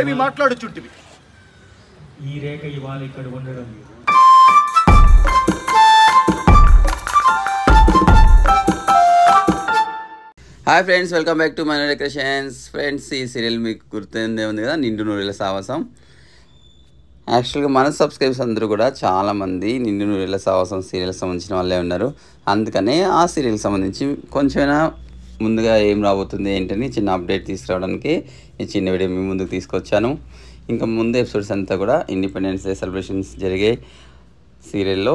మాట్లాడుచుంటివి ఈ రేఖ ఇవాళ ఇక్కడ ఉండడం hi friends, welcome back to my decorations. Friends, ఈ సీరియల్ మీకు గుర్తుందే ఉంది కదా, నిండు నూరేళ్ల సావాసం. యాక్చువల్గా మన సబ్స్క్రైబర్స్ అందరూ కూడా చాలామంది నిండు నూరేళ్ల సావాసం సీరియల్కి సంబంధించిన వాళ్ళే ఉన్నారు. అందుకనే ఆ సీరియల్కి సంబంధించి కొంచెమైనా ముందుగా ఏం రాబోతుంది ఏంటని చిన్న అప్డేట్ తీసుకురావడానికి ఈ చిన్న వీడియో మీ ముందుకు తీసుకొచ్చాను. ఇంకా ముందు ఎపిసోడ్స్ అంతా కూడా ఇండిపెండెన్స్ డే సెలబ్రేషన్స్ జరిగే సీరియల్లో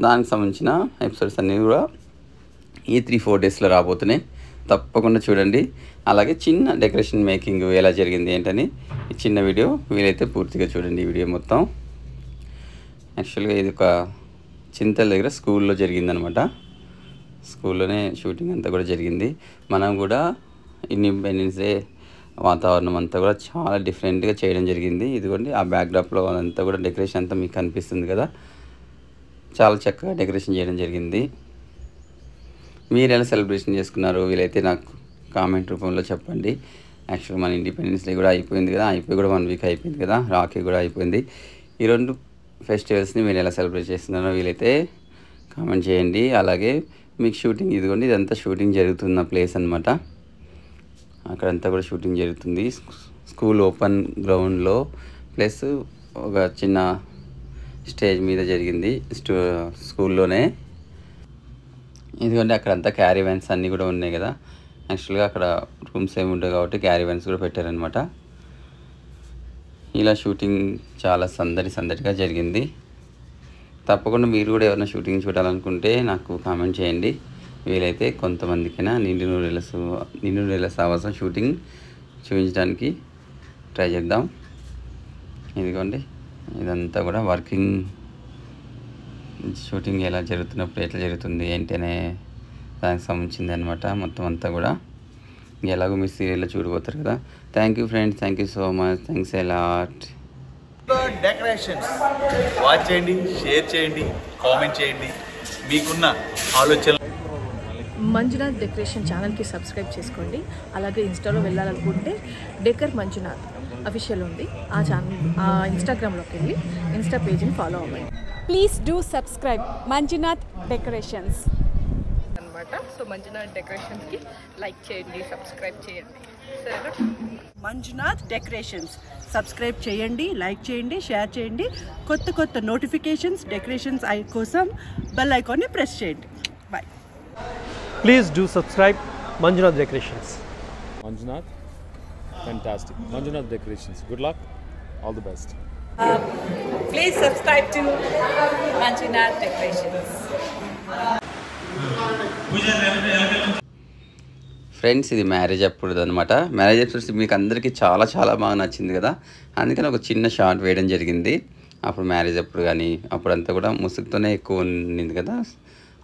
దానికి సంబంధించిన ఎపిసోడ్స్ అన్నీ కూడా ఈ 3-4 డేస్లో రాబోతున్నాయి. తప్పకుండా చూడండి. అలాగే చిన్న డెకరేషన్ మేకింగ్ ఎలా జరిగింది ఏంటని ఈ చిన్న వీడియో వీలైతే పూర్తిగా చూడండి. ఈ వీడియో మొత్తం యాక్చువల్గా ఇది ఒక చింతల దగ్గర స్కూల్లో జరిగిందనమాట. స్కూల్లోనే షూటింగ్ అంతా కూడా జరిగింది. మనం కూడా ఇండిపెండెన్స్ డే వాతావరణం అంతా కూడా చాలా డిఫరెంట్గా చేయడం జరిగింది. ఇదిగోండి ఆ బ్యాక్డ్రాప్లో అదంతా కూడా డెకరేషన్ అంతా మీకు కనిపిస్తుంది కదా, చాలా చక్కగా డెకరేషన్ చేయడం జరిగింది. మీరు ఎలా సెలబ్రేషన్ చేసుకున్నారు వీలైతే నాకు కామెంట్ రూపంలో చెప్పండి. యాక్చువల్గా మన ఇండిపెండెన్స్ డే కూడా అయిపోయింది కదా, అయిపోయి కూడా 1 వీక్ అయిపోయింది కదా, రాఖీ కూడా అయిపోయింది. ఈ 2 ఫెస్టివల్స్ని మీరు ఎలా సెలబ్రేట్ చేస్తున్నారో వీలైతే కామెంట్ చేయండి. అలాగే మీకు షూటింగ్ ఇదిగోండి, ఇదంతా షూటింగ్ జరుగుతున్న ప్లేస్ అనమాట. అక్కడంతా కూడా షూటింగ్ జరుగుతుంది స్కూల్ ఓపెన్ గ్రౌండ్లో, ప్లస్ ఒక చిన్న స్టేజ్ మీద జరిగింది స్కూల్లోనే. ఇదిగోండి అక్కడంతా క్యారీ వ్యాన్స్ అన్నీ కూడా ఉన్నాయి కదా. యాక్చువల్గా అక్కడ రూమ్స్ ఏమి ఉంటాయి కాబట్టి క్యారీ వ్యాన్స్ కూడా పెట్టారనమాట. ఇలా షూటింగ్ చాలా సందడిగా జరిగింది. తప్పకుండా మీరు కూడా ఎవరైనా షూటింగ్ చూడాలనుకుంటే నాకు కామెంట్ చేయండి. వీలైతే కొంతమందికైనా నిండు నూరేళ్ల సావాసం షూటింగ్ చూపించడానికి ట్రై చేద్దాం. ఇదిగోండి ఇదంతా కూడా వర్కింగ్ షూటింగ్ ఎలా జరుగుతున్నప్పుడు ఎట్లా జరుగుతుంది ఏంటనే దానికి సంబంధించింది అనమాట. మొత్తం అంతా కూడా ఎలాగో మీ సీరియల్లో చూడబోతారు కదా. Thank you friends, thank you so much, thanks a lot. Decorations watch చేయండి, షేర్ చేయండి, కామెంట్ చేయండి. మీకున్న ఆలోచన మంజునాథ్ డెకరేషన్ ఛానల్కి సబ్స్క్రైబ్ చేసుకోండి. అలాగే ఇన్స్టాలో వెళ్ళాలనుకుంటే డెకర్ మంజునాథ్ అఫీషియల్ ఉంది, ఆ ఛానల్ ఇన్స్టాగ్రామ్లోకి వెళ్ళి ఇన్స్టా పేజ్ని ఫాలో అవ్వండి. Please do subscribe Manjunath decorations అనమాట. సో మంజునాథ్ డెకరేషన్స్కి లైక్ చేయండి, సబ్స్క్రైబ్ చేయండి. సరేనా? మంజునాథ్ డెకరేషన్స్ సబ్స్క్రైబ్ చేయండి, లైక్ చేయండి, షేర్ చేయండి. కొత్త నోటిఫికేషన్స్ డెకరేషన్స్ కోసం బెల్ ఐకాన్ని ప్రెస్ చేయండి. Bye. Please do subscribe Manjunath Decorations. Manjunath, fantastic. Manjunath Decorations. Good luck. All the best. Please subscribe to Manjunath decorations. Friends, ఇది మ్యారేజ్ అప్పుడు అనమాట. మ్యారేజ్ ఎపిసోడ్స్ మీకు అందరికీ చాలా బాగా నచ్చింది కదా, అందుకని ఒక చిన్న షార్ట్ వేయడం జరిగింది. అప్పుడు మ్యారేజ్ అప్పుడు కానీ అప్పుడంతా కూడా ముసుగుతోనే ఎక్కువ ఉండింది కదా,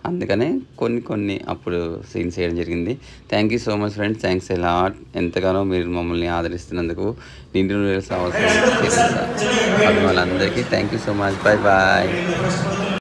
అందుకనే కొన్ని అప్పుడు సీన్స్ చేయడం జరిగింది. Thank you so much friends, thanks a lot. ఎంతగానో మీరు మమ్మల్ని ఆదరిస్తున్నందుకు నిండు నూరేళ్ల సావాసం అభిమానులందరికీ thank you so much. Bye.